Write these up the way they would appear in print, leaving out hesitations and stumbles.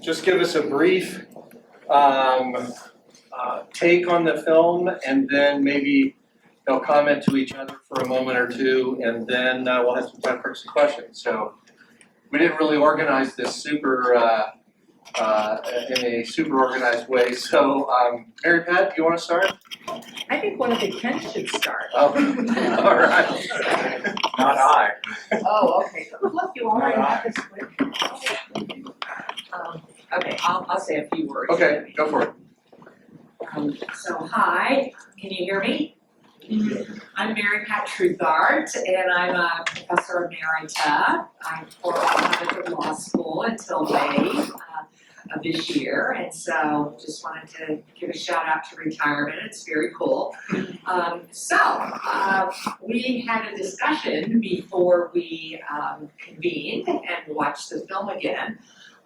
just give us a brief take on the film, and then maybe they'll comment to each other for a moment or two, and then we'll have some time for some questions. So we didn't really organize this super in a super organized way. So Mary Pat, do you want to start? I think one of the Kens should start. Oh, all right. Not I. Oh, okay. Look, you already have this quick. Okay, I'll say a few words. Okay, go for it. So hi, can you hear me? I'm Mary Pat Treuthart, and I'm a professor emerita. I'm for Harvard Law School until May of this year, and so just wanted to give a shout out to retirement. It's very cool. We had a discussion before we convened and watched the film again.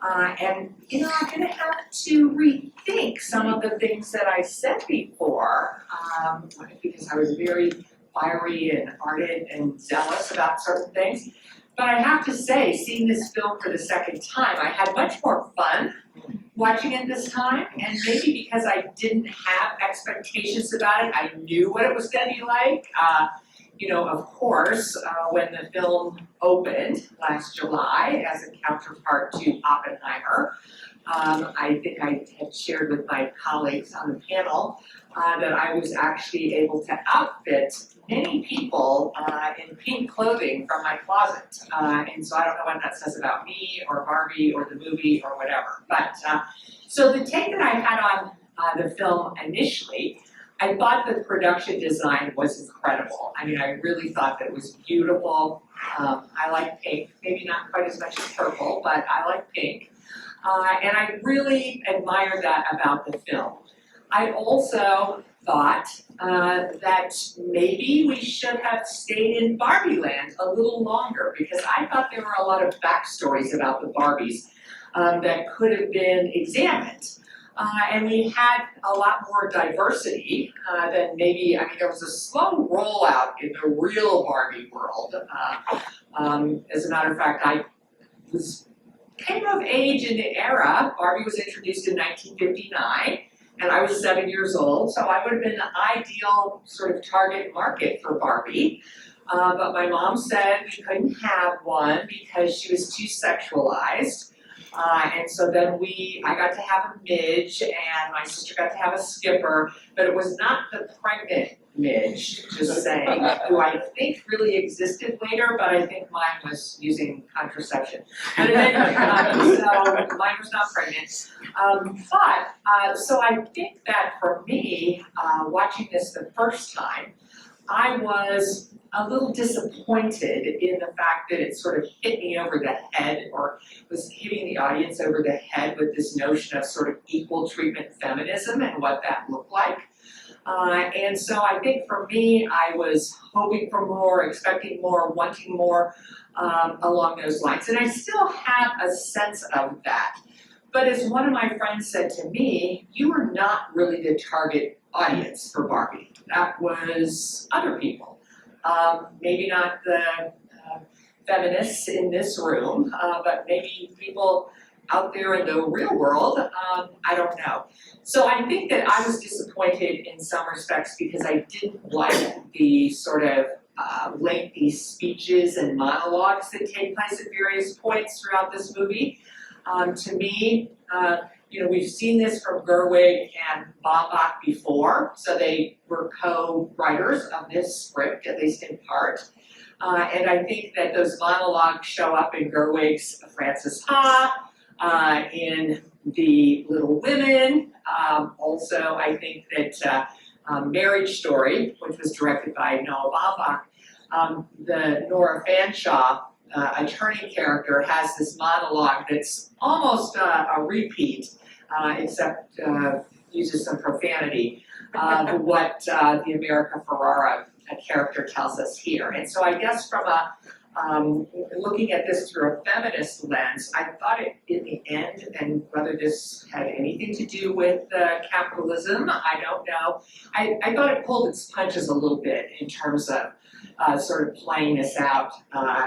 And you know, I'm going to have to rethink some of the things that I said before, because I was very fiery and ardent and zealous about certain things. But I have to say, seeing this film for the second time, I had much more fun watching it this time, and maybe because I didn't have expectations about it, I knew what it was going to be like. You know, of course, when the film opened last July as a counterpart to Oppenheimer, I think I had shared with my colleagues on the panel that I was actually able to outfit many people in pink clothing from my closet. And so I don't know what that says about me or Barbie or the movie or whatever. But so the take that I had on the film initially, I thought the production design was incredible. I mean, I really thought that it was beautiful. I like pink, maybe not quite as much as purple, but I like pink. And I really admire that about the film. I also thought that maybe we should have stayed in Barbie land a little longer, because I thought there were a lot of backstories about the Barbies that could have been examined. And we had a lot more diversity than maybe, I mean, there was a slow rollout in the real Barbie world. As a matter of fact, I came of age in the era. Barbie was introduced in 1959, and I was 7 years old, so I would have been the ideal sort of target market for Barbie. But my mom said we couldn't have one because she was too sexualized. And so then I got to have a Midge, and my sister got to have a Skipper, but it was not the pregnant Midge, just saying, who I think really existed later, but I think mine was using contraception. But so mine was not pregnant. So I think that for me, watching this the first time, I was a little disappointed in the fact that it sort of hit me over the head, or was hitting the audience over the head with this notion of sort of equal treatment feminism and what that looked like. And so I think for me, I was hoping for more, expecting more, wanting more along those lines. And I still have a sense of that. But as one of my friends said to me, you are not really the target audience for Barbie. That was other people. Maybe not the feminists in this room, but maybe people out there in the real world, I don't know. So I think that I was disappointed in some respects because I didn't like the sort of lengthy speeches and monologues that take place at various points throughout this movie. To me, you know, we've seen this from Gerwig and Baumbach before, so they were co-writers of this script, at least in part. And I think that those monologues show up in Gerwig's Frances Ha, in The Little Women. Also, I think that Marriage Story, which was directed by Noah Baumbach, the Nora Fanshawe attorney character has this monologue that's almost a repeat, except uses some profanity, what the America Ferrara character tells us here. And so I guess from looking at this through a feminist lens, I thought it in the end, and whether this had anything to do with capitalism, I don't know, I thought it pulled its punches a little bit in terms of sort of playing this out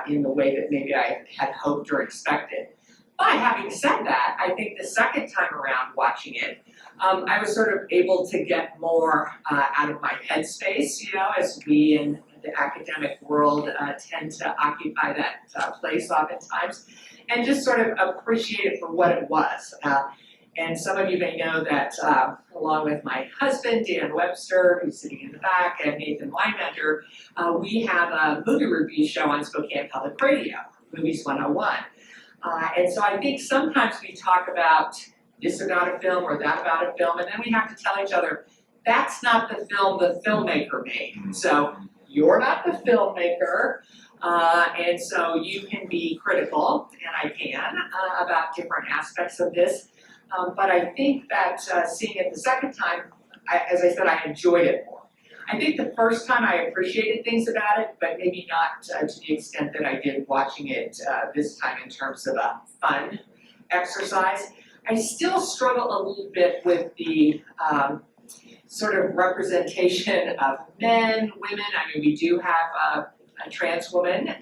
in the way that maybe I had hoped or expected. But having said that, I think the second time around watching it, I was sort of able to get more out of my headspace, you know, as we in the academic world tend to occupy that place oftentimes, and just sort of appreciate it for what it was. And some of you may know that along with my husband, Dan Webster, who's sitting in the back, and Nathan Weinbender, we have a movie review show on Spokane Public Radio, Movies 101. And so I think sometimes we talk about this about a film or that about a film, and then we have to tell each other, that's not the film the filmmaker made. So you're not the filmmaker, and so you can be critical, and I can, about different aspects of this. But I think that seeing it the second time, as I said, I enjoyed it more. I think the first time I appreciated things about it, but maybe not to the extent that I did watching it this time in terms of a fun exercise. I still struggle a little bit with the sort of representation of men, women. I mean, we do have a trans woman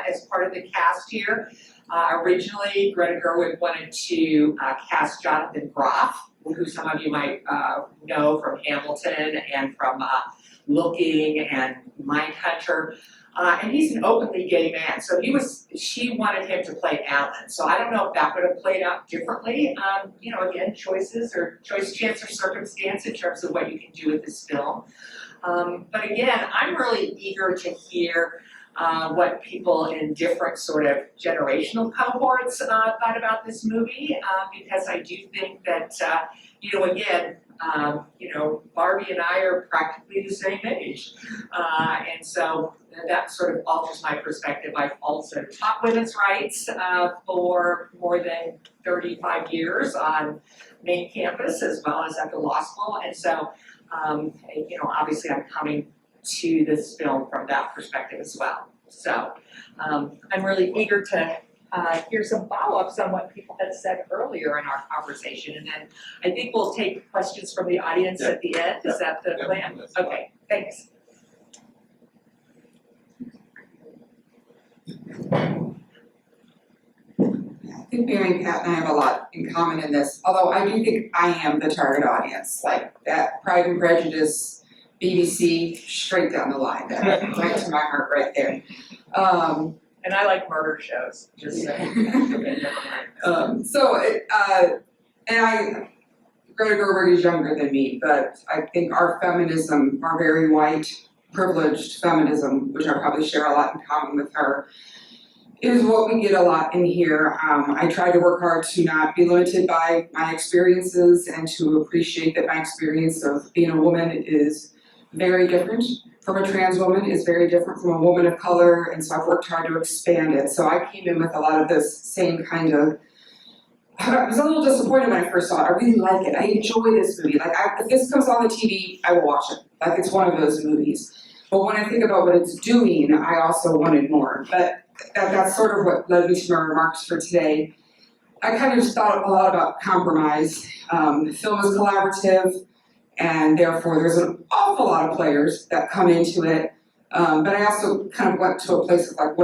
as part of the cast here. Originally, Greta Gerwig wanted to cast Jonathan Groff, who some of you might know from Hamilton and from Looking and Mindhunter. And he's an openly gay man, so she wanted him to play Alan. So I don't know if that would have played out differently. You know, again, choice, chance, or circumstance in terms of what you can do with this film. But again, I'm really eager to hear what people in different sort of generational cohorts thought about this movie, because I do think that, you know, again, you know, Barbie and I are practically the same age. And so that sort of alters my perspective. I've also taught women's rights for more than 35 years on main campus as well as at the law school. And so, you know, obviously I'm coming to this film from that perspective as well. So I'm really eager to hear some follow-ups on what people had said earlier in our conversation, and then I think we'll take questions from the audience at the end. Is that the plan? Okay, thanks. I think Mary, Pat, and I have a lot in common in this, although I do think I am the target audience, like that Pride and Prejudice, BBC, straight down the line, that right to my heart right there. And I like murder shows, just so. Greta Gerwig is younger than me, but I think our feminism, our very white, privileged feminism, which I probably share a lot in common with her, is what we get a lot in here. I try to work hard to not be limited by my experiences and to appreciate that my experience of being a woman is very different from a trans woman, is very different from a woman of color, and so I've worked hard to expand it. So I came in with a lot of this same kind of, I was a little disappointed when I first saw it. I really like it. I enjoy this movie. Like, if this comes on the TV, I will watch it. Like, it's one of those movies. But when I think about what it's doing, I also wanted more. But that's sort of what led me to my remarks for today. I kind of just thought a lot about compromise. Film is collaborative, and therefore there's an awful lot of players that come into it. But I also kind of went to a place of like,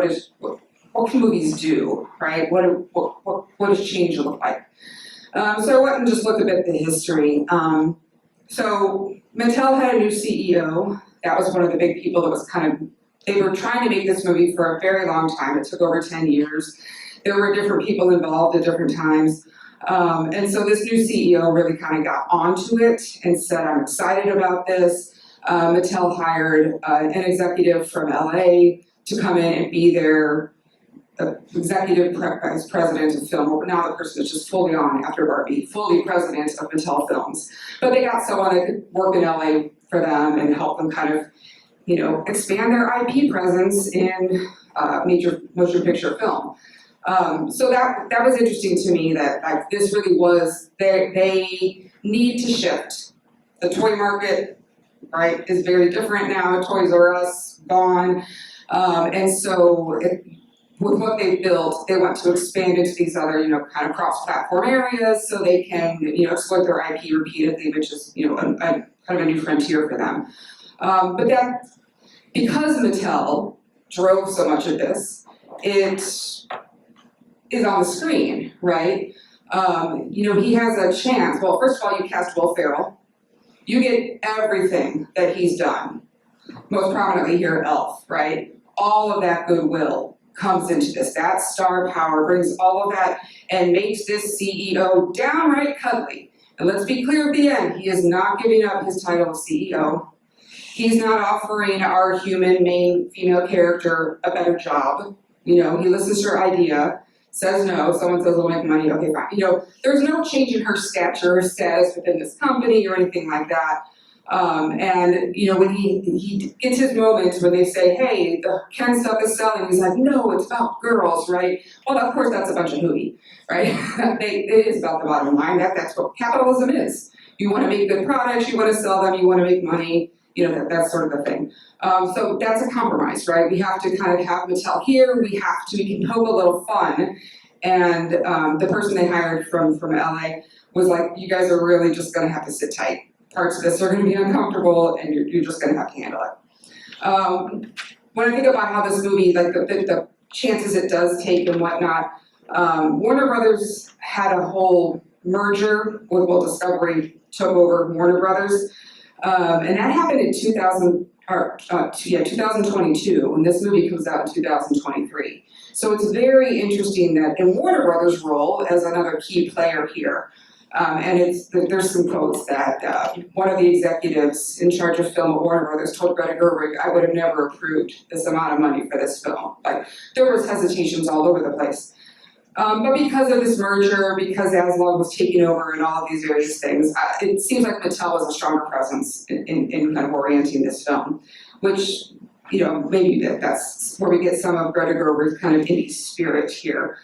what can movies do, right? What does change look like? So I went and just looked a bit at the history. So Mattel had a new CEO. That was one of the big people that was they were trying to make this movie for a very long time. It took over 10 years. There were different people involved at different times. And so this new CEO really kind of got onto it and said, I'm excited about this. Mattel hired an executive from LA to come in and be their executive vice president of film. Now the person is just fully on after Barbie, fully president of Mattel Films. But they got someone that could work in LA for them and help them kind of, you know, expand their IP presence in major motion picture film. So that was interesting to me, that like this really was, they need to shift. The toy market, right, is very different now. Toys R Us, gone. And so with what they've built, they want to expand into these other, you know, kind of cross-platform areas so they can, you know, exploit their IP repeatedly, which is, you know, kind of a new frontier for them. But that, because Mattel drove so much of this, it is on the screen, right? He has a chance. Well, first of all, you cast Will Ferrell. You get everything that he's done. Most prominently here, Elf, right? All of that goodwill comes into this. That star power brings all of that and makes this CEO downright cuddly. And let's be clear at the end, he is not giving up his title of CEO. He's not offering our human main female character a better job. He listens to her idea, says no, someone says we'll make money, okay, fine. There's no change in her stature or status within this company or anything like that. When he gets his moments when they say, hey, the Ken stuff is selling, he's like, no, it's about girls, right? Well, of course, that's a bunch of hooey, right? It is about the bottom line. That's what capitalism is. You want to make good products, you want to sell them, you want to make money, that's sort of the thing. So that's a compromise, right? We have to kind of have Mattel here, we can poke a little fun. And the person they hired from LA was like, you guys are really just gonna have to sit tight. Parts of this are gonna be uncomfortable and you're just gonna have to handle it. When I think about how this movie, like the chances it does take and whatnot, Warner Brothers had a whole merger with Discovery took over Warner Brothers. And that happened in 2022, and this movie comes out in 2023. So it's very interesting that in Warner Brothers' role as another key player here, and there's some quotes that one of the executives in charge of film at Warner Brothers told Greta Gerwig, I would have never approved this amount of money for this film. Like, there was hesitations all over the place. But because of this merger, because Aslan was taking over and all of these various things, it seems like Mattel was a stronger presence in kind of orienting this film, which, maybe that's where we get some of Greta Gerwig's kind of indie spirit here.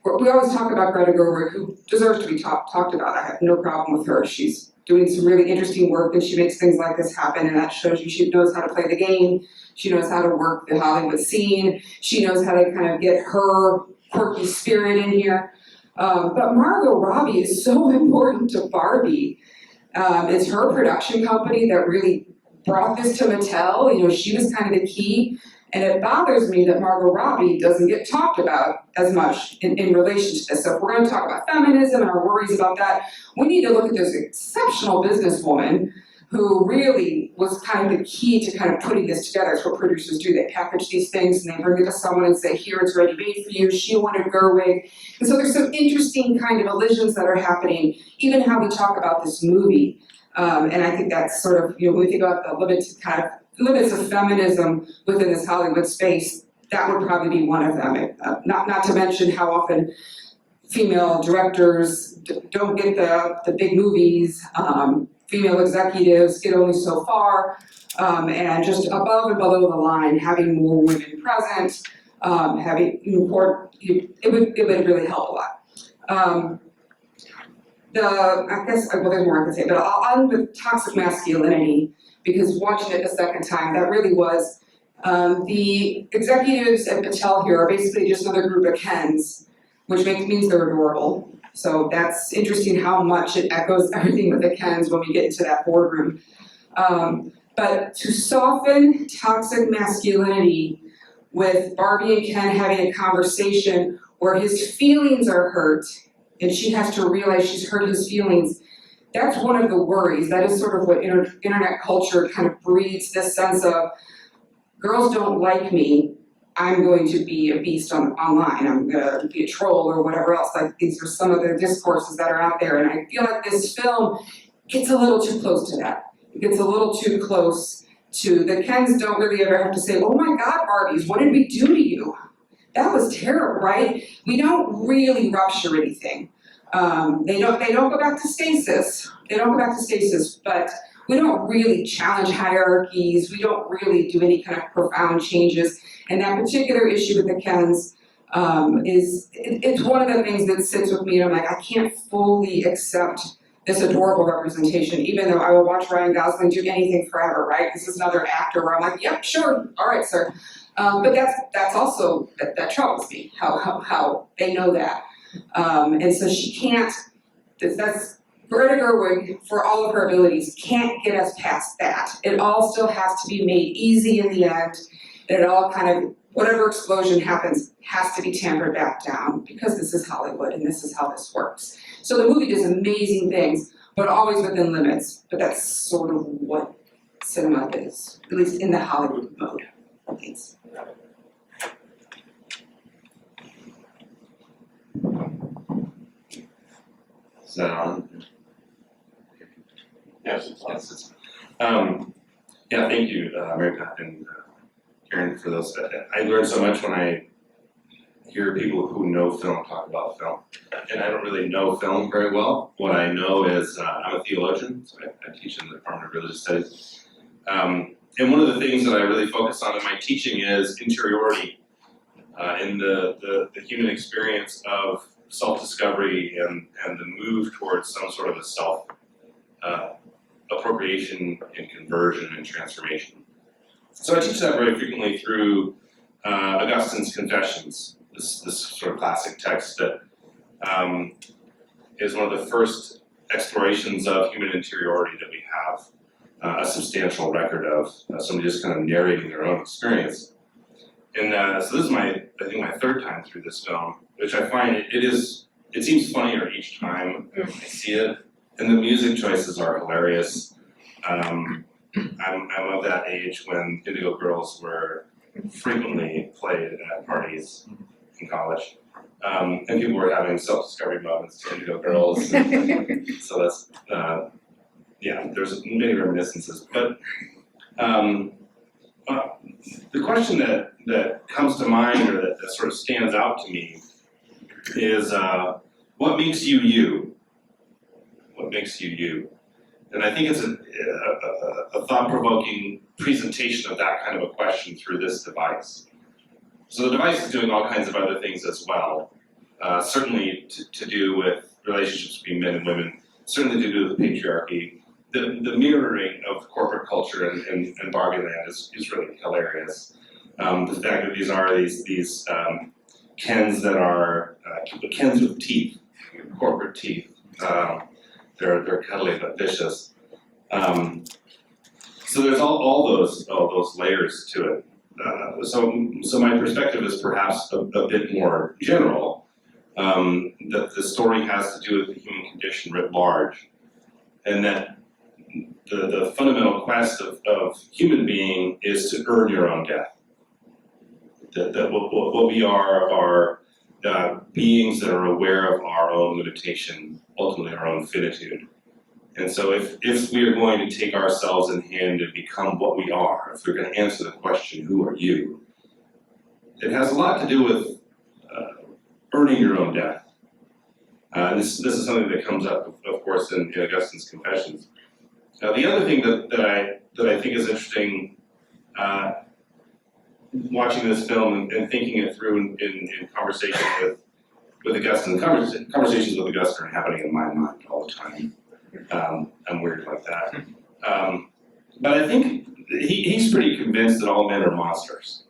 We always talk about Greta Gerwig, who deserves to be talked about. I have no problem with her. She's doing some really interesting work and she makes things like this happen, and that shows you she knows how to play the game. She knows how to work the Hollywood scene. She knows how to kind of get her quirky spirit in here. But Margot Robbie is so important to Barbie. It's her production company that really brought this to Mattel. She was kind of the key. And it bothers me that Margot Robbie doesn't get talked about as much in relation to this. So if we're going to talk about feminism and our worries about that, we need to look at this exceptional businesswoman who really was kind of the key to kind of putting this together. It's what producers do. They package these things and they bring it to someone and say, here, it's ready made for you. She wanted Gerwig. And so there's some interesting kind of allisions that are happening, even how we talk about this movie. And I think that's sort of, when we think about the limits of feminism within this Hollywood space, that would probably be one of them. Not to mention how often female directors don't get the big movies. Female executives get only so far, and just above and below the line, having more women present, it would really help a lot. There's more I could say, but on with toxic masculinity, because watching it the second time, that really was, the executives at Mattel here are basically just another group of Kens, which means they're adorable. So that's interesting how much it echoes everything with the Kens when we get into that boardroom. But to soften toxic masculinity with Barbie and Ken having a conversation where his feelings are hurt and she has to realize she's hurt his feelings, that's one of the worries. That is sort of what internet culture kind of breeds, this sense of girls don't like me, I'm going to be a beast online, I'm going to be a troll or whatever else. Like, these are some of the discourses that are out there, and I feel like this film gets a little too close to that. It gets a little too close to, the Kens don't really ever have to say, oh my God, Barbies, what did we do to you? That was terrible, right? We don't really rupture anything. They don't go back to stasis. But we don't really challenge hierarchies. We don't really do any kind of profound changes. And that particular issue with the Kens it's one of the things that sits with me, and I'm like, I can't fully accept this adorable representation, even though I will watch Ryan Gosling do anything forever, right? This is another actor where I'm like, yep, sure, all right, sir. But that's also, that troubles me, how they know that. And so she can't, that's Greta Gerwig, for all of her abilities, can't get us past that. It all still has to be made easy in the end. And it all kind of, whatever explosion happens has to be tampered back down because this is Hollywood and this is how this works. So the movie does amazing things, but always within limits. But that's sort of what cinema is, at least in the Hollywood mode of things. Is that on? Yes, it's on. Yes, it's yeah, thank you, Mary Pat and Karen for those. I learn so much when I hear people who know film talk about film. And I don't really know film very well. What I know is I'm a theologian, so I teach in the Department of Religious Studies. And one of the things that I really focus on in my teaching is interiority in the human experience of self-discovery and the move towards some sort of a self appropriation and conversion and transformation. So I teach that very frequently through Augustine's Confessions, this sort of classic text that is one of the first explorations of human interiority that we have a substantial record of, somebody just kind of narrating their own experience. And so this is I think my third time through this film, which I find it seems funnier each time I see it, and the music choices are hilarious. I'm of that age when Indigo Girls were frequently played at parties in college, and people were having self-discovery moments to Indigo Girls. So that's yeah, there's many reminiscences, but the question that comes to mind or that sort of stands out to me is what makes you you? What makes you you? And I think it's a thought-provoking presentation of that kind of a question through this device. So the device is doing all kinds of other things as well, certainly to do with relationships between men and women, certainly to do with patriarchy. The mirroring of corporate culture and Barbie land is really hilarious. The fact that these are these Kens that are Kens with teeth, corporate teeth. They're cuddly but vicious. So there's all those layers to it. So my perspective is perhaps a bit more general. That the story has to do with the human condition writ large, and that the fundamental quest of human being is to earn your own death. That what we are beings that are aware of our own limitation, ultimately our own finitude. And so if we are going to take ourselves in hand and become what we are, if we're going to answer the question, who are you? It has a lot to do with earning your own death. This is something that comes up, of course, in Augustine's Confessions. The other thing that I think is interesting watching this film and thinking it through in conversation with Augustine, conversations with Augustine are happening in my mind all the time. I'm weird like that. But I think he's pretty convinced that all men are monsters.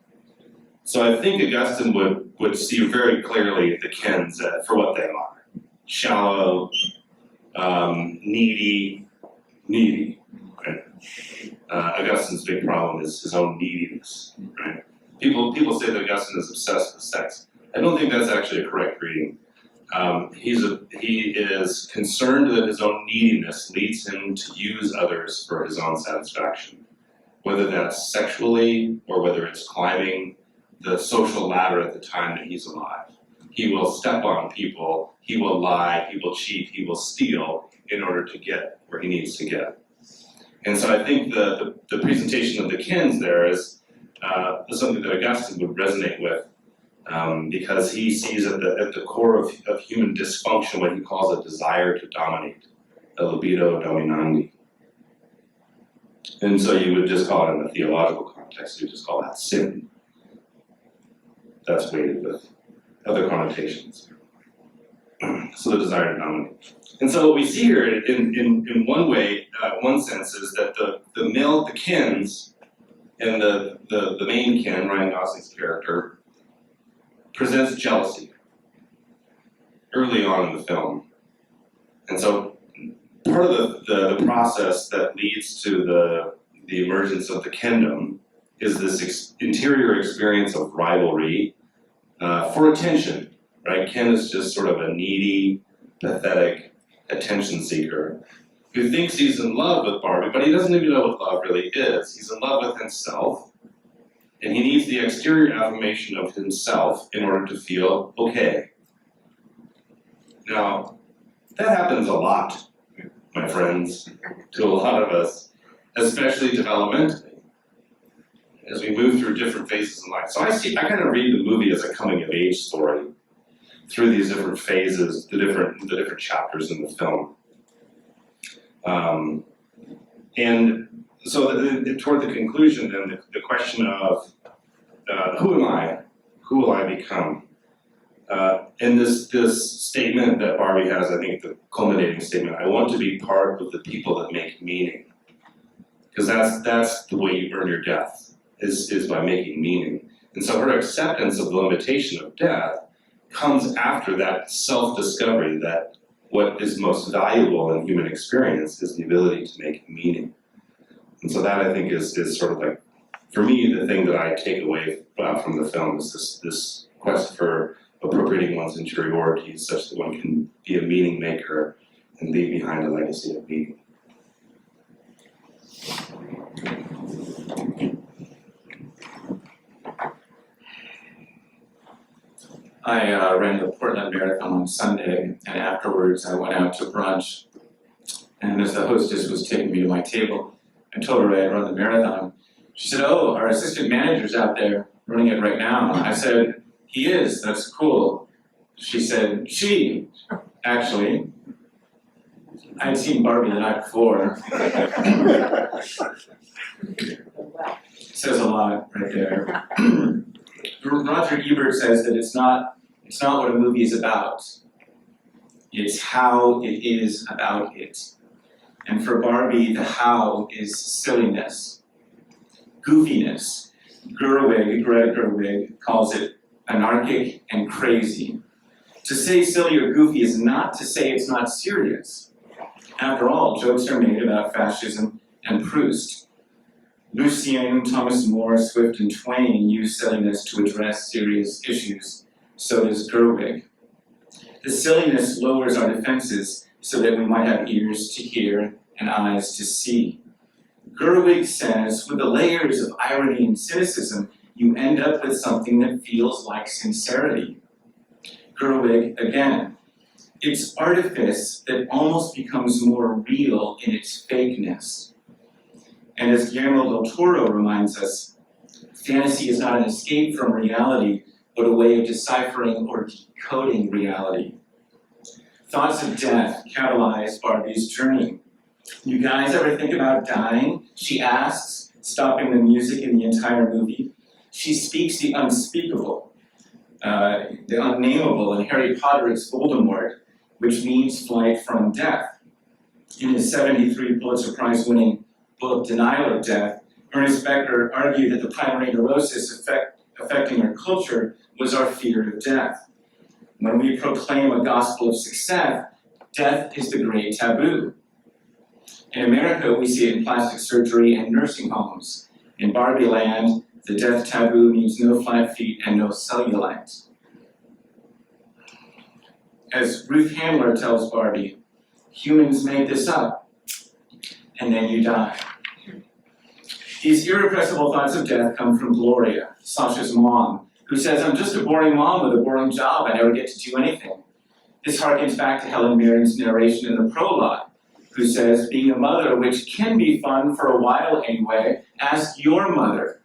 So I think Augustine would see very clearly the Kens for what they are. Shallow, needy, right? Augustine's big problem is his own neediness, right? People say that Augustine is obsessed with sex. I don't think that's actually a correct reading. He is concerned that his own neediness leads him to use others for his own satisfaction, whether that's sexually or whether it's climbing the social ladder at the time that he's alive. He will step on people, he will lie, he will cheat, he will steal in order to get where he needs to get. And so I think the presentation of the Kens there is something that Augustine would resonate with, because he sees at the core of human dysfunction what he calls a desire to dominate, a libido dominandi. And so you would just call it in a theological context, you would just call that sin. That's weighted with other connotations. So the desire to dominate. And so what we see here in one way, one sense, is that the Kens and the main Ken, Ryan Gosling's character, presents jealousy early on in the film. And so part of the process that leads to the emergence of the Kendom is this interior experience of rivalry for attention, right? Ken is just sort of a needy, pathetic attention seeker who thinks he's in love with Barbie, but he doesn't even know what love really is. He's in love with himself, and he needs the exterior affirmation of himself in order to feel okay. Now, that happens a lot, my friends, to a lot of us, especially developmentally, as we move through different phases in life. So I kind of read the movie as a coming of age story through these different phases, the different chapters in the film. And so toward the conclusion then, the question of who am I? Who will I become? And this statement that Barbie has, I think the culminating statement, I want to be part of the people that make meaning. Because that's the way you earn your death, is by making meaning. And so her acceptance of the limitation of death comes after that self-discovery that what is most valuable in human experience is the ability to make meaning. And so that I think is sort of like, for me, the thing that I take away from the film is this quest for appropriating one's interiority such that one can be a meaning maker and leave behind a legacy of meaning. I ran the Portland Marathon on Sunday, and afterwards I went out to brunch. And as the hostess was taking me to my table, I told her I had run the marathon. She said, "Oh, our assistant manager's out there running it right now." I said, "He is, that's cool." She said, "She, actually." I had seen Barbie the night before. Says a lot right there. Roger Ebert says that it's not what a movie is about. It's how it is about it. And for Barbie, the how is silliness, goofiness. Greta Gerwig calls it anarchic and crazy. To say silly or goofy is not to say it's not serious. After all, jokes are made about fascism and Proust. Lucien, Thomas More, Swift, and Twain use silliness to address serious issues. So does Gerwig. The silliness lowers our defenses so that we might have ears to hear and eyes to see. Gerwig says, with the layers of irony and cynicism, you end up with something that feels like sincerity. Gerwig, again, it's artifice that almost becomes more real in its fakeness. And as Guillermo del Toro reminds us, fantasy is not an escape from reality, but a way of deciphering or decoding reality. Thoughts of death catalyze Barbie's journey. You guys ever think about dying? She asks, stopping the music in the entire movie. She speaks the unspeakable, the unnameable in Harry Potter's Voldemort, which means flight from death. In his 73 Pulitzer Prize winning book, Denial of Death, Ernest Becker argued that the primary neurosis affecting our culture was our fear of death. When we proclaim a gospel of success, death is the great taboo. In America, we see it in plastic surgery and nursing homes. In Barbie land, the death taboo means no flat feet and no cellulite. As Ruth Handler tells Barbie, humans made this up, and then you die. These irrepressible thoughts of death come from Gloria, Sasha's mom, who says, "I'm just a boring mom with a boring job, I never get to do anything." This harkens back to Helen Mirren's narration in the prologue, who says, "Being a mother, which can be fun for a while anyway, ask your mother."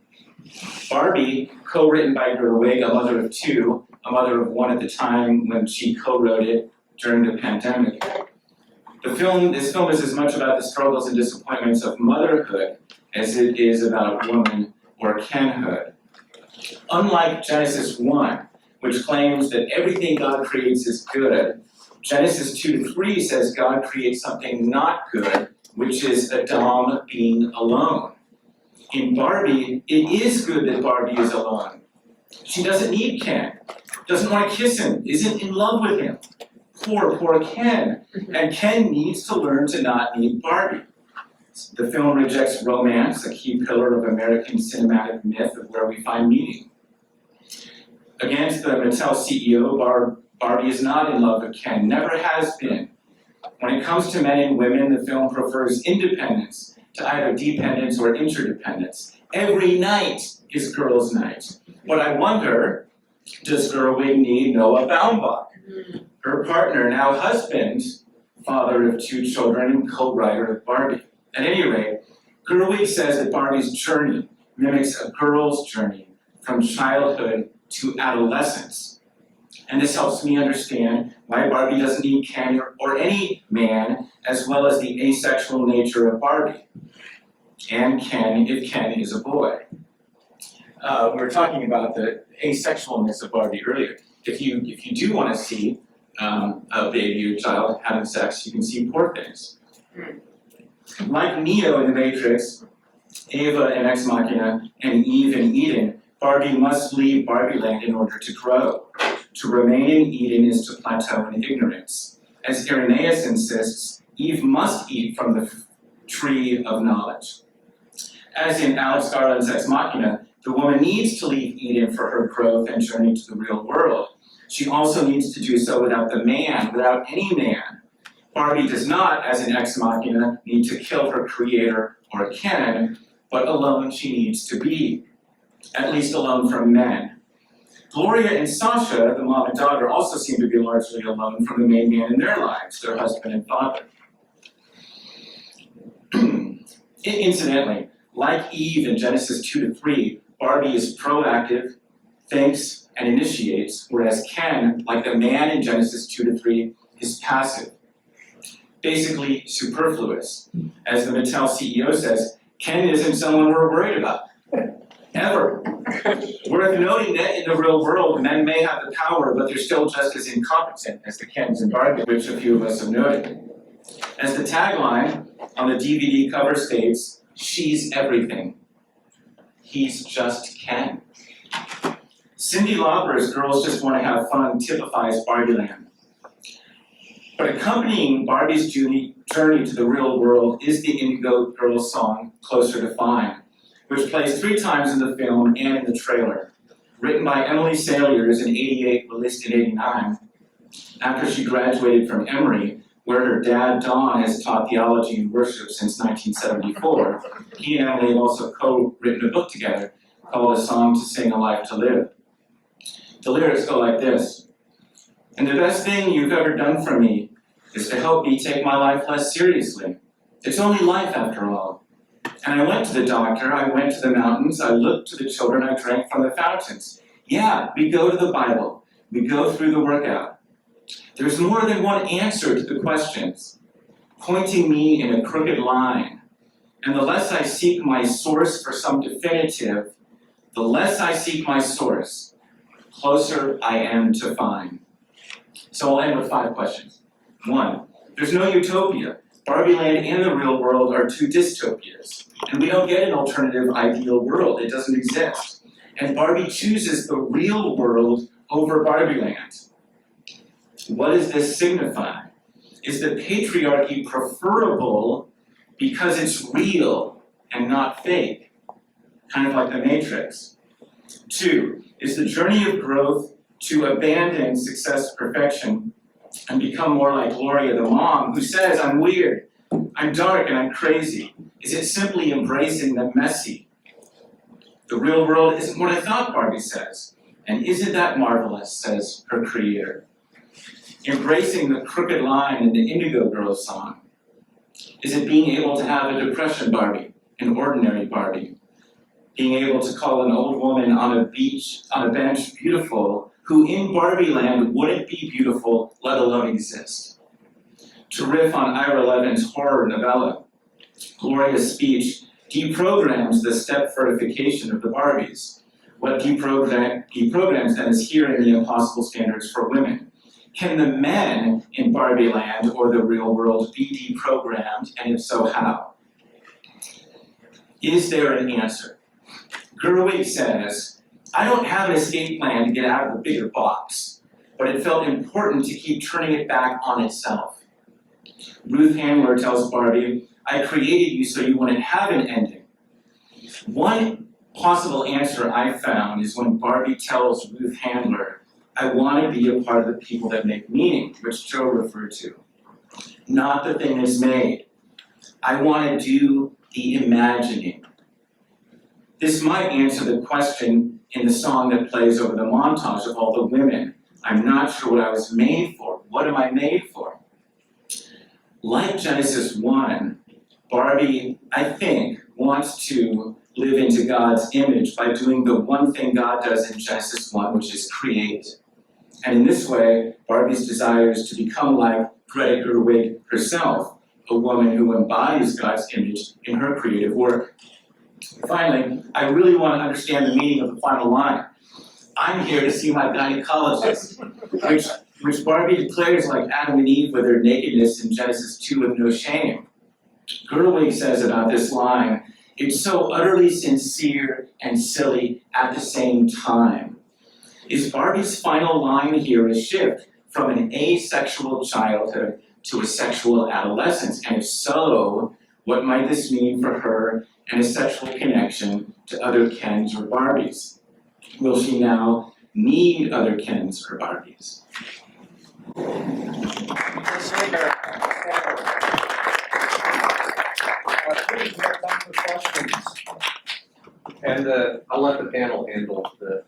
Barbie, co-written by Gerwig, a mother of two, a mother of one at the time when she co-wrote it during the pandemic. This film is as much about the struggles and disappointments of motherhood as it is about woman or Kenhood. Unlike Genesis 1, which claims that everything God creates is good, Genesis 2-3 says God creates something not good, which is Adam being alone. In Barbie, it is good that Barbie is alone. She doesn't need Ken, doesn't want to kiss him, isn't in love with him. Poor Ken. And Ken needs to learn to not need Barbie. The film rejects romance, a key pillar of American cinematic myth of where we find meaning. Against the Mattel CEO, Barbie is not in love with Ken, never has been. When it comes to men and women, the film prefers independence to either dependence or interdependence. Every night is girls' night. But I wonder, does Gerwig need Noah Baumbach? Her partner, now husband, father of 2 children, and co-writer of Barbie. At any rate, Gerwig says that Barbie's journey mimics a girl's journey from childhood to adolescence. And this helps me understand why Barbie doesn't need Ken or any man, as well as the asexual nature of Barbie. And Ken, if Ken is a boy. We were talking about the asexualness of Barbie earlier. If you do want to see a baby or child having sex, you can see poor things. Like Neo in The Matrix, Ava in Ex Machina, and Eve in Eden, Barbie must leave Barbie Land in order to grow. To remain in Eden is to plateau in ignorance. As Irenaeus insists, Eve must eat from the tree of knowledge. As in Alex Garland's Ex Machina, the woman needs to leave Eden for her growth and journey to the real world. She also needs to do so without the man, without any man. Barbie does not, as in Ex Machina, need to kill her creator or Ken, but alone she needs to be, at least alone from men. Gloria and Sasha, the mom and daughter, also seem to be largely alone from the main man in their lives, their husband and father. Incidentally, like Eve in Genesis 2-3, Barbie is proactive, thinks, and initiates, whereas Ken, like the man in Genesis 2-3, is passive. Basically superfluous. As the Mattel CEO says, Ken isn't someone we're worried about. Ever. Worth noting that in the real world, men may have the power, but they're still just as incompetent as the Kens in Barbie, which a few of us have noted. As the tagline on the DVD cover states, she's everything. He's just Ken. Cyndi Lauper's Girls Just Want to Have Fun typifies Barbie Land. But accompanying Barbie's journey to the real world is the Indigo Girls song, Closer to Fine, which plays 3 times in the film and in the trailer. Written by Emily Saliers in '88, released in '89, after she graduated from Emory, where her dad, Don, has taught theology and worship since 1974. He and Emily have also co-written a book together called A Song to Sing, A Life to Live. The lyrics go like this: "And the best thing you've ever done for me is to help me take my life less seriously. It's only life after all. And I went to the doctor, I went to the mountains, I looked to the children, I drank from the fountains. Yeah, we go to the Bible, we go through the workout. There's more than one answer to the questions, pointing me in a crooked line. And the less I seek my source for some definitive, the less I seek my source, closer I am to find." So I'll end with 5 questions. 1, there's no utopia. Barbie Land and the real world are 2 dystopias. And we don't get an alternative ideal world, it doesn't exist. And Barbie chooses the real world over Barbie Land. What does this signify? Is the patriarchy preferable because it's real and not fake? Kind of like the Matrix. 2, is the journey of growth to abandon success, perfection, and become more like Gloria, the mom, who says, I'm weird, I'm dark, and I'm crazy? Is it simply embracing the messy? The real world isn't what I thought, Barbie says. And isn't that marvelous, says her creator. Embracing the crooked line in the Indigo Girls song. Is it being able to have a depression Barbie, an ordinary Barbie? Being able to call an old woman on a bench beautiful, who in Barbie Land wouldn't be beautiful, let alone exist. To riff on Ira Levin's horror novella, Gloria's speech deprograms the step fortification of the Barbies. What deprograms them is here in the impossible standards for women. Can the men in Barbie Land or the real world be deprogrammed, and if so, how? Is there an answer? Gerwig says, I don't have an escape plan to get out of the bigger box, but it felt important to keep turning it back on itself. Ruth Handler tells Barbie, I created you so you wouldn't have an ending. One possible answer I found is when Barbie tells Ruth Handler, I want to be a part of the people that make meaning, which Joe referred to. Not the thing that's made. I want to do the imagining. This might answer the question in the song that plays over the montage of all the women. I'm not sure what I was made for. What am I made for? Like Genesis 1, Barbie, I think, wants to live into God's image by doing the one thing God does in Genesis 1, which is create. And in this way, Barbie's desire is to become like Greta Gerwig herself, a woman who embodies God's image in her creative work. Finally, I really want to understand the meaning of the final line. I'm here to see my gynecologist, which Barbie declares like Adam and Eve with their nakedness in Genesis 2 with no shame. Gerwig says about this line, it's so utterly sincere and silly at the same time. Is Barbie's final line here a shift from an asexual childhood to a sexual adolescence? And if so, what might this mean for her and a sexual connection to other Kens or Barbies? Will she now need other Kens or Barbies? Please, we have time for questions. And I'll let the panel handle the.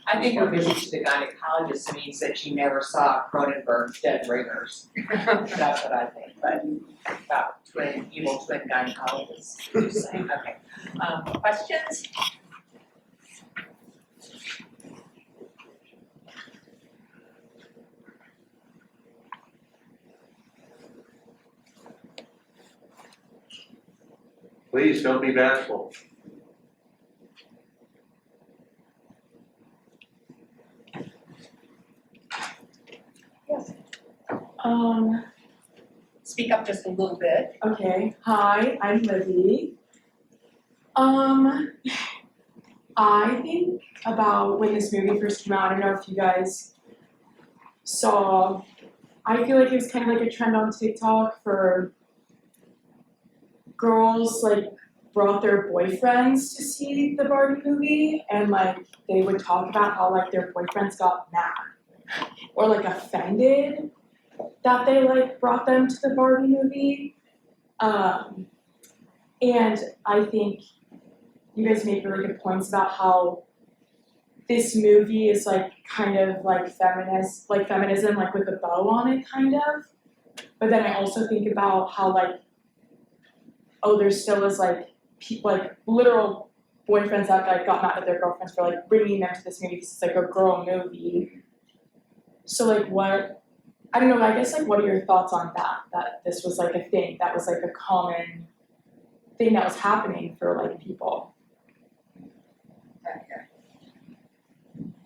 I think her visit to the gynecologist means that she never saw Cronenberg's Dead Ringers. That's what I think, but about evil twin gynecologists, just saying, okay. Questions? Please, don't be bashful. Yes. Speak up just a little bit. Okay, hi, I'm Livy. I think about when this movie first came out, I don't know if you guys saw, I feel like it was kind of like a trend on TikTok for girls like brought their boyfriends to see the Barbie movie and like they would talk about how like their boyfriends got mad or like offended that they like brought them to the Barbie movie. And I think you guys made really good points about how this movie is like kind of like feminism like with a bow on it kind of. But then I also think about how like, oh, there still is like people like literal boyfriends that like got mad at their girlfriends for like bringing them to this movie because it's like a girl movie. So like what, I don't know, I guess like what are your thoughts on that this was like a thing, that was like a common thing that was happening for like people?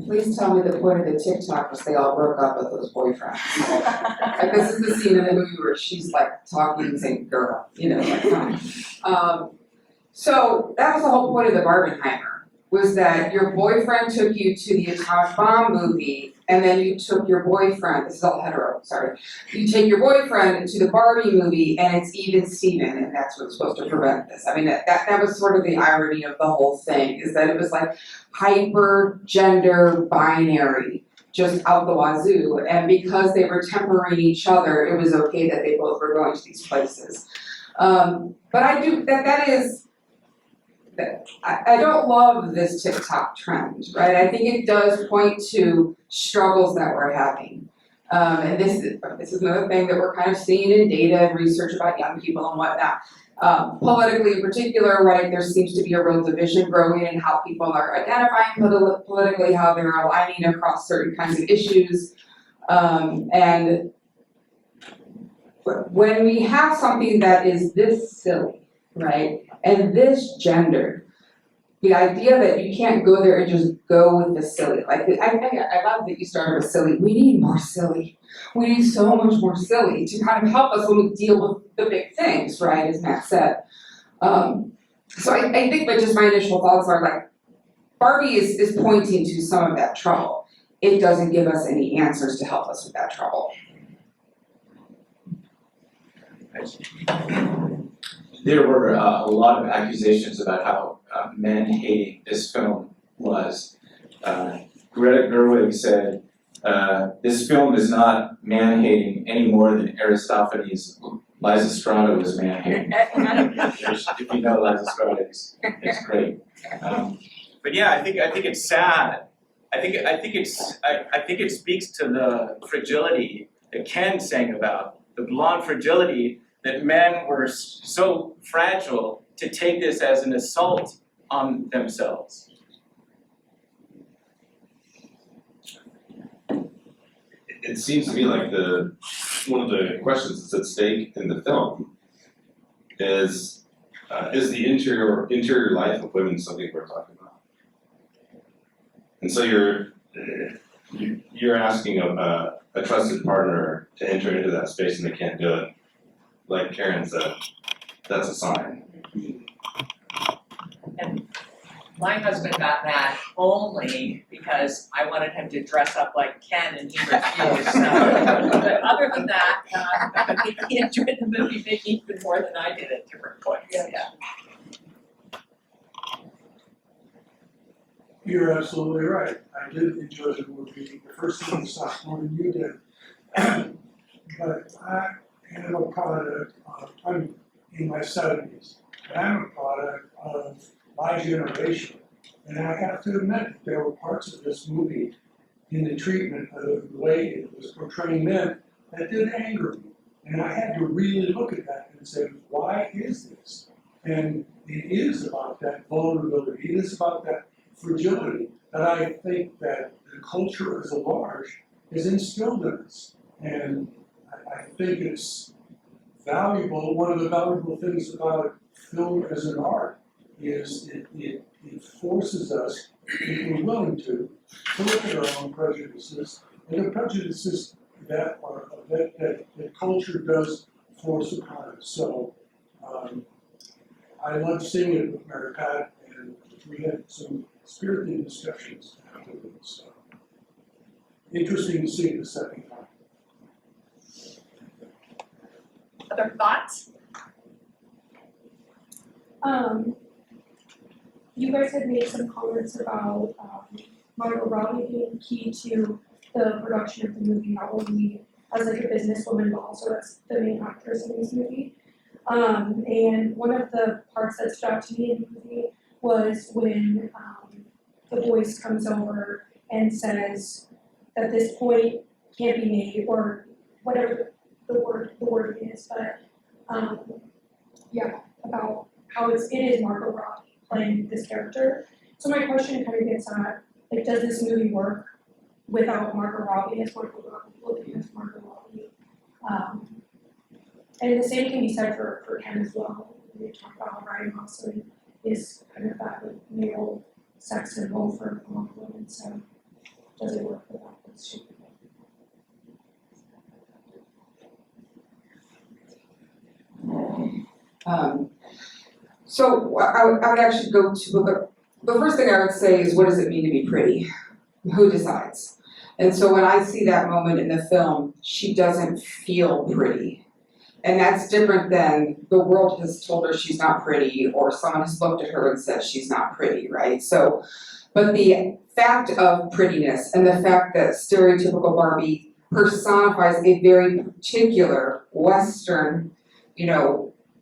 Please tell me the point of the TikTok was they all broke up with those boyfriends. Like this is the scene in the movie where she's like talking and saying, girl, you know, like come on. So that was the whole point of the Barbenheimer, was that your boyfriend took you to the atomic bomb movie and then you took your boyfriend, this is all hetero, sorry. You take your boyfriend to the Barbie movie and it's even Steven and that's what's supposed to prevent this. I mean, that was sort of the irony of the whole thing, is that it was like hyper gender binary, just out the wazoo. And because they were tempering each other, it was okay that they both were going to these places. But I do, that is, I don't love this TikTok trend, right? I think it does point to struggles that we're having. And this is another thing that we're kind of seeing in data and research about young people and whatnot. Politically in particular, right, there seems to be a real division growing in how people are identifying politically, how they're aligning across certain kinds of issues. And when we have something that is this silly, right, and this gender, the idea that you can't go there and just go with the silly, like I love that you started with silly. We need more silly. We need so much more silly to kind of help us when we deal with the big things, right, as Matt said. So I think that just my initial thoughts are like, Barbie is pointing to some of that trouble. It doesn't give us any answers to help us with that trouble. there were a lot of accusations about how man-hating this film was. Greta Gerwig said, this film is not man-hating any more than Aristophanes' Lysistrata was man-hating. If you know Lysistrata, it's great. But yeah, I think it's sad. I think it speaks to the fragility that Ken sang about, the blonde fragility that men were so fragile to take this as an assault on themselves. It seems to me like one of the questions that's at stake in the film is the interior life of women something we're talking about? And so you're asking a trusted partner to enter into that space and they can't do it. Like Karen said, that's a sign. And my husband got that only because I wanted him to dress up like Ken and he refused. But other than that, he enjoyed the movie maybe even more than I did at different points. Yeah. You're absolutely right. I did enjoy the movie the first time I saw it more than you did. But I am a product of, I'm in my 70s, and I'm a product of my generation. And I have to admit that there were parts of this movie in the treatment of the way it was portraying men that did anger me. And I had to really look at that and say, why is this? And it is about that vulnerability, it is about that fragility that I think that the culture as a large is instilled in us. And I think it's valuable. One of the valuable things about film as an art is it forces us, if we're willing to look at our own prejudices and the prejudices that culture does force upon us. So I loved seeing it with Mary Pat, and we had some spirited discussions afterwards. So interesting to see it the second time. Other thoughts? You guys had made some comments about Margot Robbie being key to the production of the movie, not only as like a businesswoman, but also as the main actress in this movie. And one of the parts that stood out to me in the movie was when the voice comes over and says that this point can't be made, or whatever the word is, but yeah, about how it is Margot Robbie playing this character. So my question kind of gets at, like, does this movie work without Margot Robbie as Margot Robbie, looking as Margot Robbie? And the same can be said for Ken as well. We talk about how Ryan Gosling is kind of that like male sex symbol for a lot of women. So does it work without this shape? So I would actually go to, the first thing I would say is, what does it mean to be pretty? Who decides? And so when I see that moment in the film, she doesn't feel pretty. And that's different than the world has told her she's not pretty, or someone has looked at her and said she's not pretty, right? So, but the fact of prettiness and the fact that stereotypical Barbie personifies a very particular Western,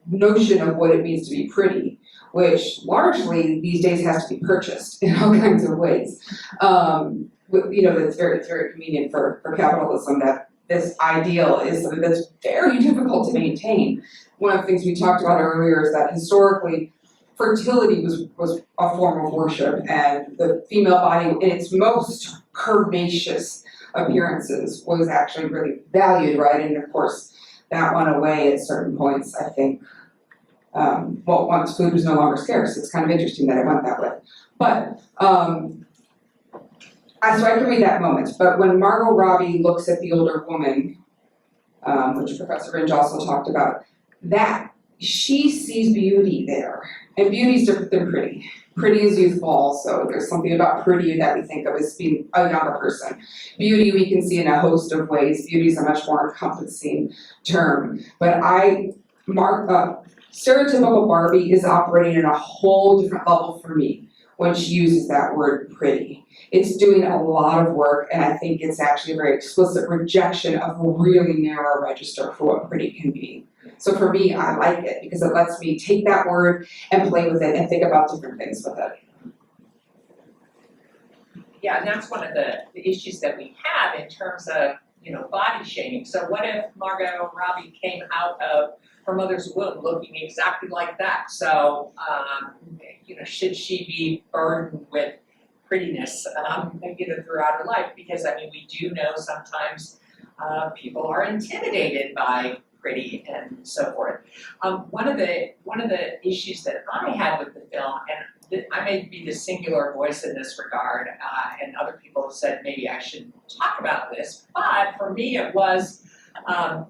notion of what it means to be pretty, which largely these days has to be purchased in all kinds of ways. That's very convenient for capitalism, that this ideal is something that's very difficult to maintain. One of the things we talked about earlier is that historically, fertility was a form of worship, and the female body in its most curvaceous appearances was actually really valued, right? And of course, that went away at certain points, I think. Once food was no longer scarce, it's kind of interesting that it went that way. But, so I can read that moment, but when Margot Robbie looks at the older woman, which Professor Rindge also talked about, that she sees beauty there. And beauty is different than pretty. Pretty is youthful also. There's something about pretty that we think of as being a younger person. Beauty we can see in a host of ways. Beauty is a much more encompassing term. But Stereotypical Barbie is operating at a whole different level for me when she uses that word pretty. It's doing a lot of work, and I think it's actually a very explicit rejection of a really narrow register for what pretty can be. So for me, I like it because it lets me take that word and play with it and think about different things with it. Yeah, and that's one of the issues that we have in terms of, body shaming. So what if Margot Robbie came out of her mother's womb looking exactly like that? So, should she be burdened with prettiness, throughout her life? Because, we do know sometimes people are intimidated by pretty and so forth. One of the issues that I had with the film, and I may be the singular voice in this regard, and other people have said maybe I shouldn't talk about this, but for me it was a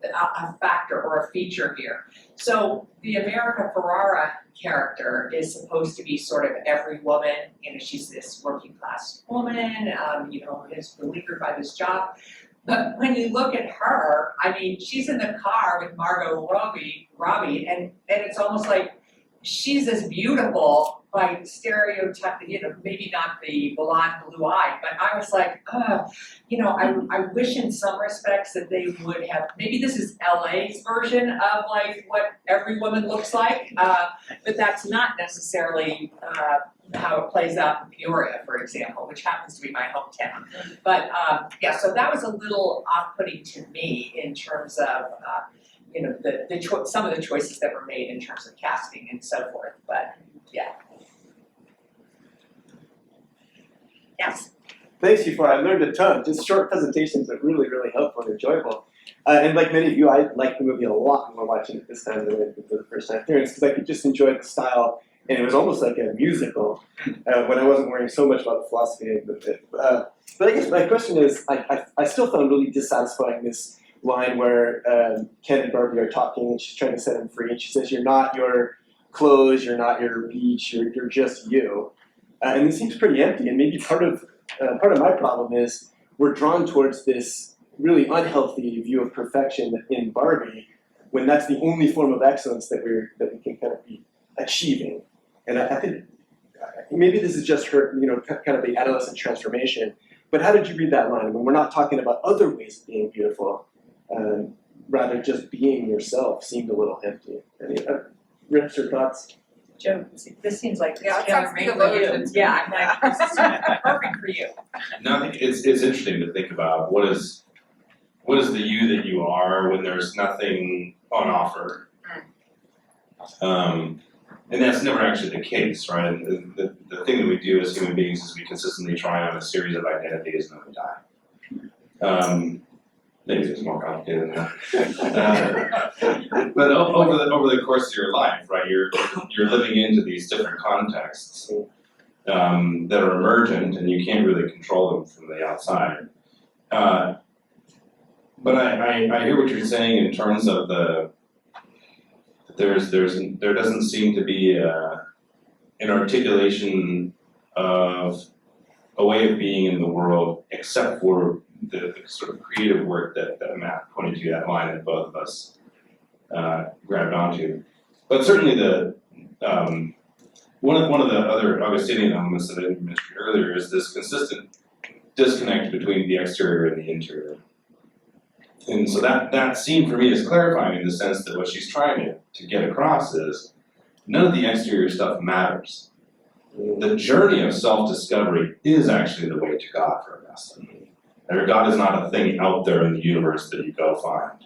factor or a feature here. So the America Ferrara character is supposed to be sort of every woman, she's this working class woman, is beleaguered by this job. But when you look at her, she's in the car with Margot Robbie, and it's almost like she's as beautiful by stereotype, maybe not the blonde, blue-eyed, but I was like, I wish in some respects that they would have, maybe this is LA's version of like what every woman looks like, but that's not necessarily how it plays out in Peoria, for example, which happens to be my hometown. But so that was a little off-putting to me in terms of, some of the choices that were made in terms of casting and so forth, but yeah. Yes. Thanks, Euphor. I learned a ton. Just short presentations are really, really helpful and enjoyable. And like many of you, I liked the movie a lot when watching it this time than I did for the first time appearance, because I could just enjoy the style, and it was almost like a musical when I wasn't worrying so much about the philosophy of it. But I guess my question is, I still found really dissatisfying this line where Ken and Barbie are talking, and she's trying to set him free, and she says, "You're not your clothes, you're not your beach, you're just you." And it seems pretty empty, and maybe part of my problem is we're drawn towards this really unhealthy view of perfection in Barbie, when that's the only form of excellence that we can kind of be achieving. And I think maybe this is just her, kind of the adolescent transformation. But how did you read that line? When we're not talking about other ways of being beautiful, rather just being yourself seemed a little empty. Any riffs or thoughts? Joe, this seems like Yeah, it's it sounds tailor-made for you. theologian to me. Yeah, I'm like, this is perfect for you. No, I think it's interesting to think about what is the you that you are when there's nothing on offer. And that's never actually the case, right? The thing that we do as human beings is we consistently try on a series of identities and then we die. Maybe it's more complicated than that. But over the course of your life, right, you're living into these different contexts that are emergent, and you can't really control them from the outside. But I hear what you're saying in terms of there doesn't seem to be an articulation of a way of being in the world, except for the sort of creative work that Matt pointed to, that line that both of us grabbed onto. But certainly one of the other Augustinian elements that I mentioned earlier is this consistent disconnect between the exterior and the interior. And so that scene for me is clarifying in the sense that what she's trying to get across is none of the exterior stuff matters. The journey of self-discovery is actually the way to God for Augustine. And God is not a thing out there in the universe that you go find.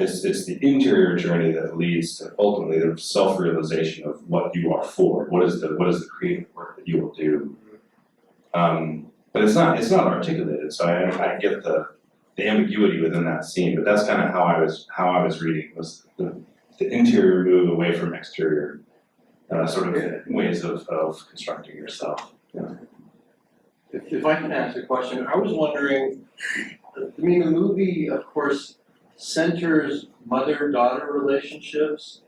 It's the interior journey that leads to ultimately the self-realization of what you are for. What is the creative work that you will do? But it's not articulated. So I get the ambiguity within that scene. But that's kind of how I was reading, was the interior move away from exterior sort of ways of constructing yourself. Yeah. If I can ask a question, I was wondering, the movie, of course, centers mother-daughter relationships,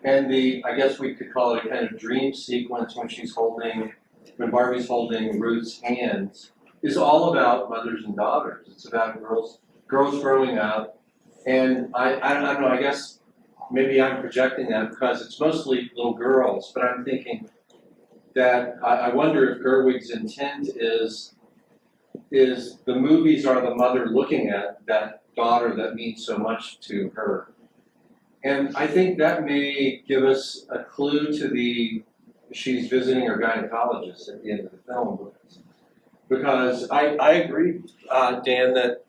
and I guess we could call it a kind of dream sequence when Barbie's holding Ruth's hands, is all about mothers and daughters. It's about girls growing up, and I don't know, I guess maybe I'm projecting that because it's mostly little girls, but I'm thinking that I wonder if Gerwig's intent is the movies are the mother looking at that daughter that means so much to her. And I think that may give us a clue to she's visiting her gynecologist at the end of the film. Because I agree, Dan, that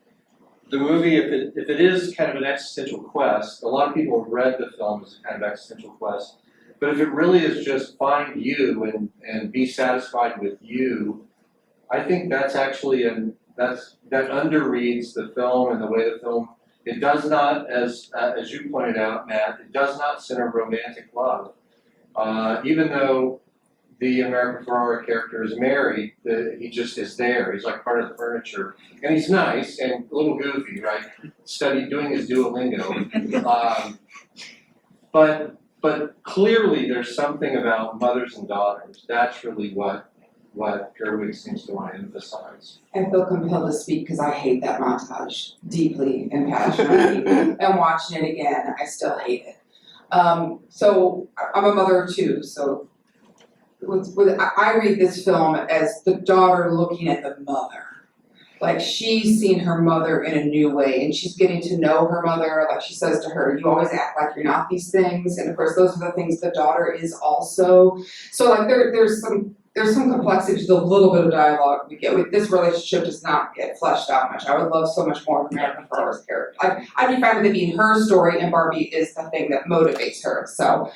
the movie, if it is kind of an existential quest, a lot of people have read the film as a kind of existential quest. But if it really is just find you and be satisfied with you, I think that's actually that underreads the film and the way the film. It does not, as you pointed out, Matt, it does not center romantic love. Even though the American Ferrara character is married, he just is there. He's like part of the furniture, and he's nice and a little goofy, right? Doing his Duolingo. But clearly there's something about mothers and daughters. That's really what Gerwig seems to want to emphasize. I feel compelled to speak because I hate that montage deeply and passionately. And watching it again, I still hate it. So I'm a mother of two, so I read this film as the daughter looking at the mother. Like she's seen her mother in a new way and she's getting to know her mother. Like she says to her, you always act like you're not these things. And of course, those are the things the daughter is also. So like there's some complexity to the little bit of dialogue we get. With this relationship does not get fleshed out much. I would love so much more of American Ferrara's character. I'd be fine with it being her story and Barbie is the thing that motivates her. So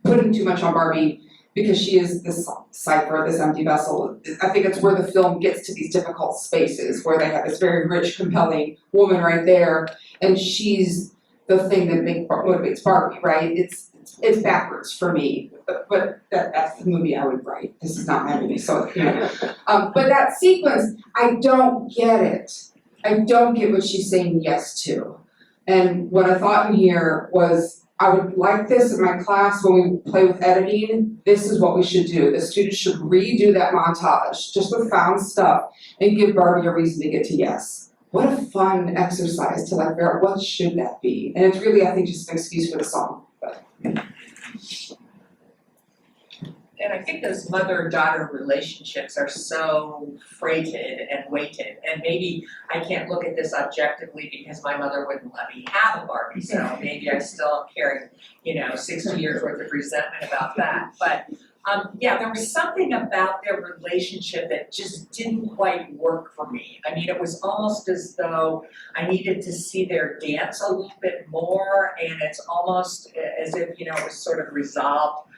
putting too much on Barbie because she is this cipher, this empty vessel. I think it's where the film gets to these difficult spaces where they have this very rich, compelling woman right there, and she's the thing that motivates Barbie, right? It's backwards for me, but that's the movie I would write. This is not my movie, so you know. But that sequence, I don't get it. I don't get what she's saying yes to. And what I thought in here was, I would like this in my class when we play with editing. This is what we should do. The students should redo that montage, just with found stuff, and give Barbie a reason to get to yes. What a fun exercise to like figure out what should that be. And it's really, I think, just an excuse for the song. But. And I think those mother-daughter relationships are so freighted and weighted, and maybe I can't look at this objectively because my mother wouldn't let me have a Barbie, so maybe I still carry, 60 years worth of resentment about that. But yeah, there was something about their relationship that just didn't quite work for me. I mean, it was almost as though I needed to see their dance a little bit more, and it's almost as if, it was sort of resolved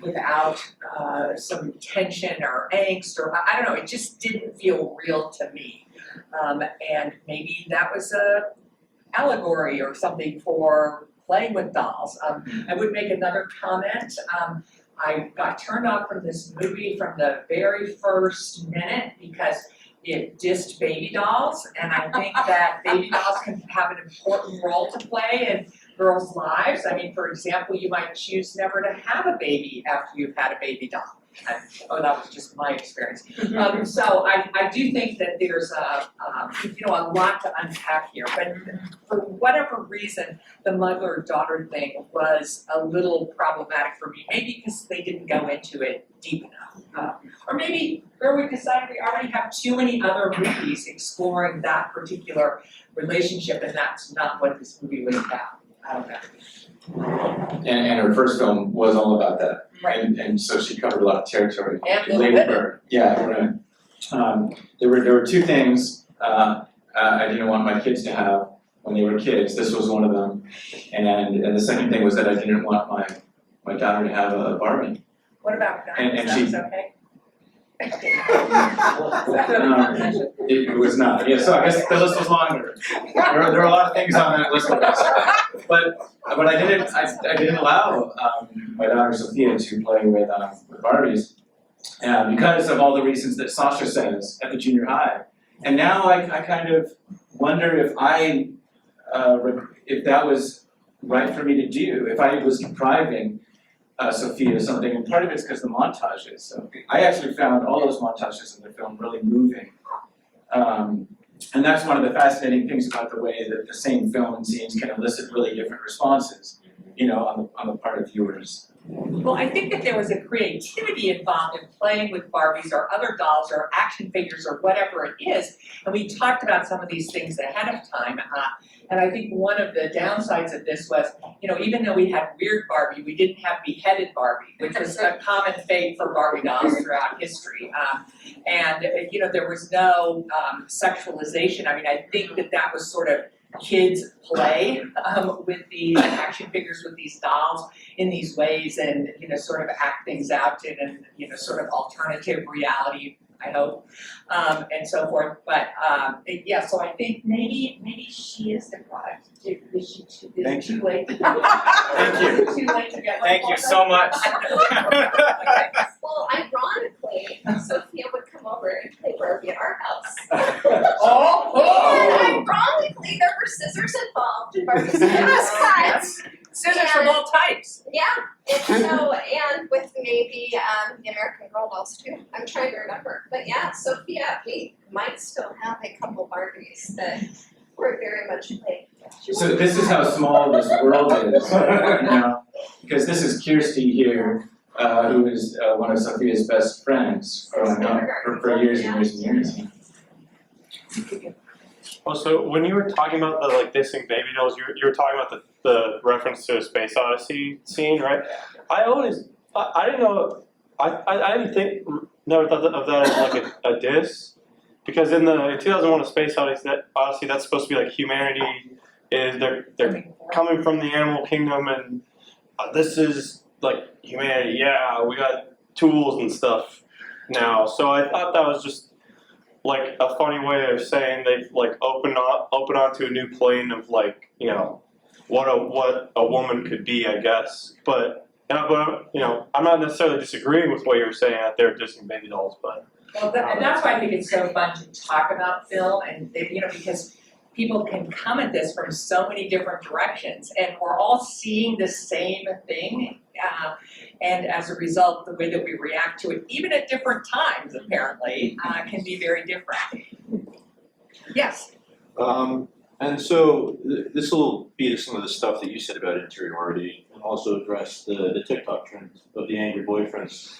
without some tension or angst, or I don't know, it just didn't feel real to me. And maybe that was a allegory or something for playing with dolls. I would make another comment. I got turned off from this movie from the very first minute because it dissed baby dolls, and I think that baby dolls can have an important role to play in girls' lives. I mean, for example, you might choose never to have a baby after you've had a baby doll. That was just my experience. So I do think that there's a lot to unpack here, but for whatever reason, the mother-daughter thing was a little problematic for me, maybe because they didn't go into it deep enough. Or maybe Gerwig decided we already have too many other movies exploring that particular relationship, and that's not what this movie was about. I don't know. And her first film was all about that. Right. And so she covered a lot of territory. And Little Lady Women. Bird. Yeah, right. There were two things I didn't want my kids to have when they were kids. This was one of them. And the second thing was that I didn't want my daughter to have a Barbie. What about that? And Is she- that okay? It was not. Yeah, so I guess the list was longer. There were a lot of things on that list. But I didn't allow my daughter Sophia to play with Barbies because of all the reasons that Sasha says at the junior high. And now I kind of wonder if that was right for me to do, if I was depriving Sophia of something, and part of it's because the montages. So I actually found all those montages in the film really moving. And that's one of the fascinating things about the way that the same film and scenes can elicit really different responses, on the part of viewers. Well, I think that there was a creativity involved in playing with Barbies or other dolls or action figures or whatever it is. And we talked about some of these things ahead of time. And I think one of the downsides of this was, even though we had weird Barbie, we didn't have beheaded Barbie, which was a common fate for Barbie dolls throughout history. And there was no sexualization. I mean, I think that was sort of kids play with these action figures, with these dolls in these ways, and sort of act things out in an sort of alternative reality, I hope, and so forth. But so I think maybe she is the product. Is she too Thank you. late? Thank you. Too late to get. Thank you so much. Okay. Well, ironically, Sophia would come over and play Barbie at our house. And ironically, there were scissors involved in Barbie's cuts. Scissors from all types. Yeah, and with maybe the American Girl dolls too. I'm trying to remember. But yeah, Sophia, we might still have a couple Barbies that were very much played. So this is how small this world is, because this is Kirsty here, who is one of Sophia's best friends growing up for years and years and years. Oh, so when you were talking about the dissing baby dolls, you were talking about the reference to a Space Odyssey scene, right? I didn't know, I didn't never thought of that as a diss, because in 2001 A Space Odyssey, that's supposed to be humanity is they're coming from the animal kingdom, and this is humanity. Yeah, we got tools and stuff now. So I thought that was just a funny way of saying they've open onto a new plane of what a woman could be, I guess. But I'm not necessarily disagreeing with what you're saying that they're dissing baby dolls, but. Well, and that's why I think it's so fun to talk about film, and because people can come at this from so many different directions, and we're all seeing the same thing, and as a result, the way that we react to it, even at different times, apparently, can be very different. Yes? And so this will be to some of the stuff that you said about interiority, and also address the TikTok trend of the angry boyfriends.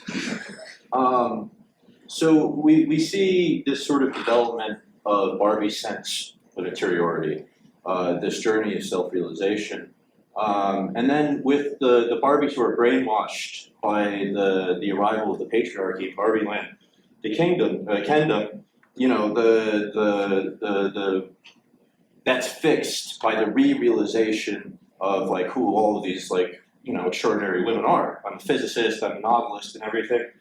So we see this sort of development of Barbie's sense of interiority, this journey of self-realization. And then with the Barbies who are brainwashed by the arrival of the patriarchy in Barbie Land, the kingdom, that's fixed by the re-realization of who all of these extraordinary women are. I'm a physicist, I'm a novelist, and everything.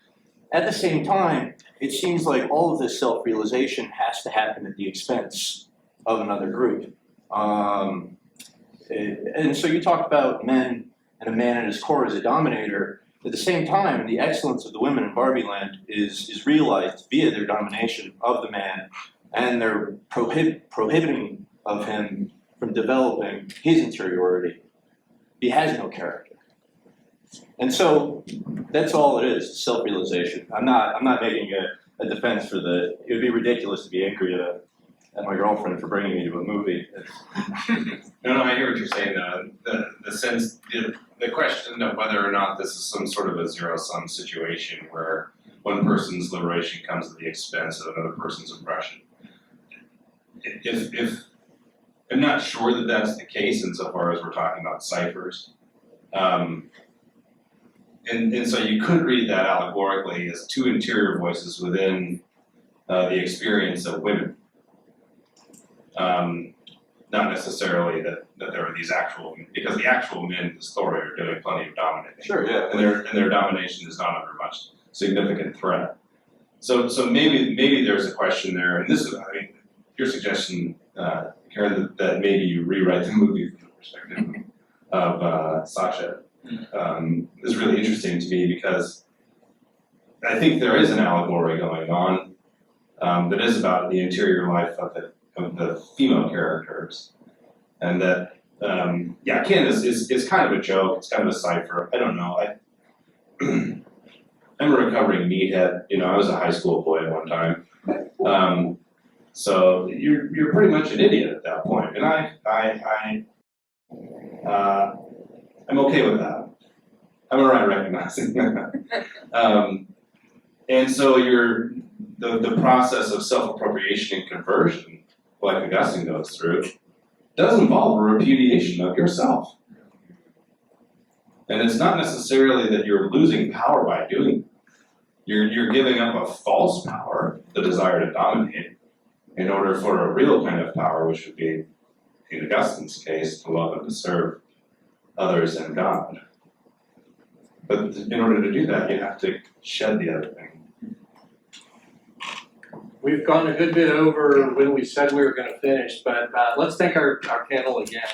At the same time, it seems like all of this self-realization has to happen at the expense of another group. And so you talked about men and a man at his core as a dominator. At the same time, the excellence of the women in Barbie Land is realized via their domination of the man and their prohibiting of him from developing his interiority. He has no character. And so that's all it is, self-realization. I'm not making a defense for it would be ridiculous to be angry at my girlfriend for bringing me to a movie. No, I hear what you're saying. The sense, the question of whether or not this is some sort of a zero-sum situation where one person's liberation comes at the expense of another person's oppression. If I'm not sure that that's the case insofar as we're talking about ciphers. And so you could read that allegorically as two interior voices within the experience of women. Not necessarily that there are these because the actual men in the story are doing plenty of dominating. Sure, yeah. And their domination is not under much significant threat. So maybe there's a question there, and this is, your suggestion, Karen, that maybe you rewrite the movie from the perspective of Sasha. Is really interesting to me because I think there is an allegory going on that is about the interior life of the female characters, and that Candace is kind of a joke. It's kind of a cipher. I don't know. I'm a recovering meathead. I was a high school boy at one time, So you're pretty much an idiot at that point, and I'm okay with that. I'm alright recognizing that. And so the process of self-appropriation and conversion, like Augustine goes through, does involve a repudiation of yourself. And it's not necessarily that you're losing power by doing it. You're giving up a false power, the desire to dominate, in order for a real kind of power, which would be, in Augustine's case, to love and to serve others and God. But in order to do that, you have to shed the other thing. We've gone a good bit over when we said we were gonna finish, but let's thank our panel again.